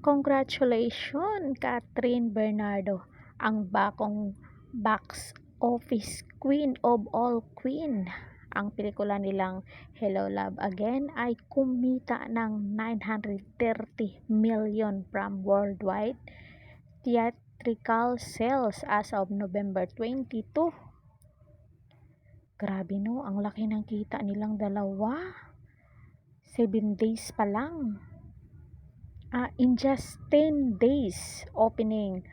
Congratulations, Catherine Bernardo, ang bagong box office queen of all queen. Ang pelikula nilang Hello Love Again ay kumita ng 930 million from worldwide theatrical sales as of November 22. Grabe no, ang laki ng kita nilang dalawa. 7 days pa lang. In just 10 days opening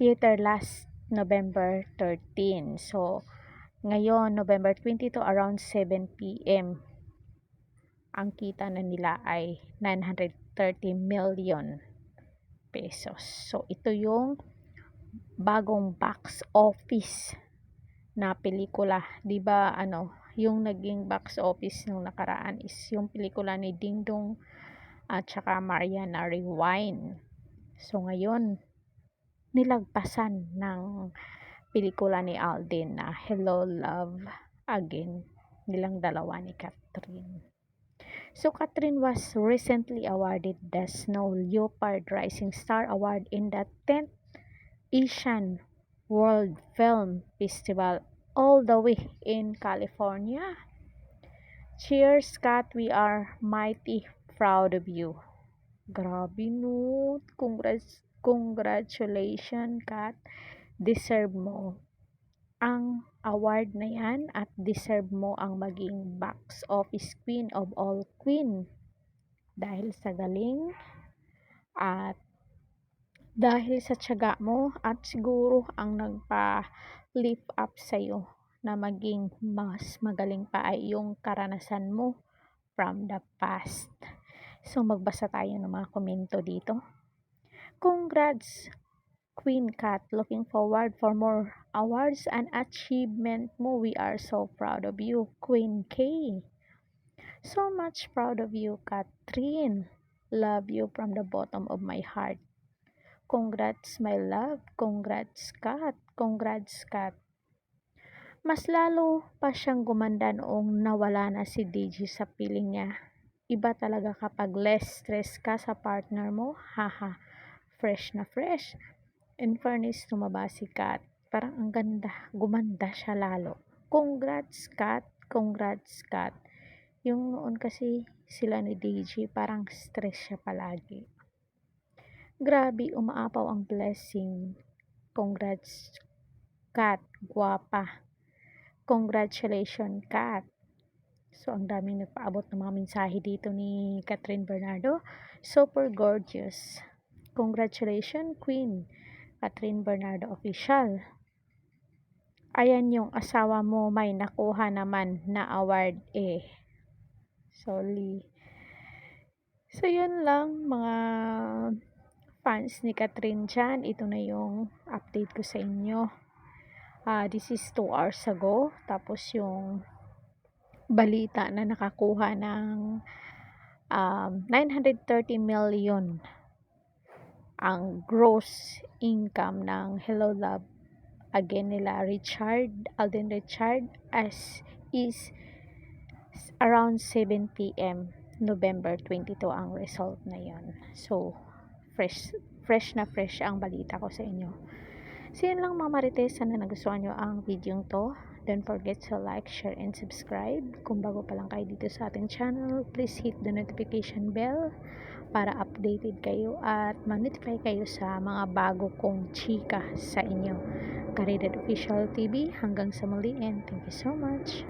theater last November 13. So, ngayon, November 22, around 7 p.m. ang kita na nila ay 930 million pesos. So, ito yung bagong box office na pelikula. Diba, yung naging box office nung nakaraan is yung pelikula ni Ding Dong at saka Mariana Rewind. So, ngayon, nilagpasan ng pelikula ni Alden na Hello Love Again nilang dalawa ni Catherine. So, Catherine was recently awarded the Snow Leopard Rising Star Award in the 10th Asian World Film Festival all the way in California. Cheers, Kat. We are mighty proud of you. Grabe no. Congratulations, Kat. Deserve mo ang award na yan at deserve mo ang maging box office queen of all queen dahil sa galing at dahil sa tiyaga mo at siguro ang nagpa-lift up sa'yo na maging mas magaling pa ay yung karanasan mo from the past. So, magbasa tayo ng mga komento dito. Congrats, Queen Kat. Looking forward for more awards and achievement mo. We are so proud of you, Queen K. So much proud of you, Catherine. Love you from the bottom of my heart. Congrats, my love. Congrats, Kat. Congrats, Kat. Mas lalo pa siyang gumanda noong nawala na si DJ sa piling niya. Iba talaga kapag less stress ka sa partner mo. Haha, fresh na fresh. In fairness, tumaba si Kat. Parang ang ganda. Gumanda siya lalo. Congrats, Kat. Congrats, Kat. Yung noon kasi sila ni DJ, parang stress siya palagi. Grabe, umaapaw ang blessing. Congrats, Kat. Guwapa. Congratulations, Kat. So, ang daming nagpaabot ng mga mensahe dito ni Catherine Bernardo. Super gorgeous. Congratulations, Queen Catherine Bernardo Official. Ayan yung asawa mo, may nakuha naman na award eh. Sorry. So, yun lang mga fans ni Catherine dyan. Ito na yung update ko sa inyo. This is 2 hours ago. Tapos yung balita na nakakuha ng 930 million ang gross income ng Hello Love Again nila Alden Richard as is around 7 p.m. November 22 ang result na yan. So, fresh na fresh ang balita ko sa inyo. So, yun lang mga marites. Sana nagustuhan nyo ang video to. Don't forget to like, share, and subscribe. Kung bago pa lang kayo dito sa ating channel, please hit the notification bell para updated kayo at ma-notify kayo sa mga bago kong chika sa inyo. Karidad Official TV, hanggang sa muli and thank you so much.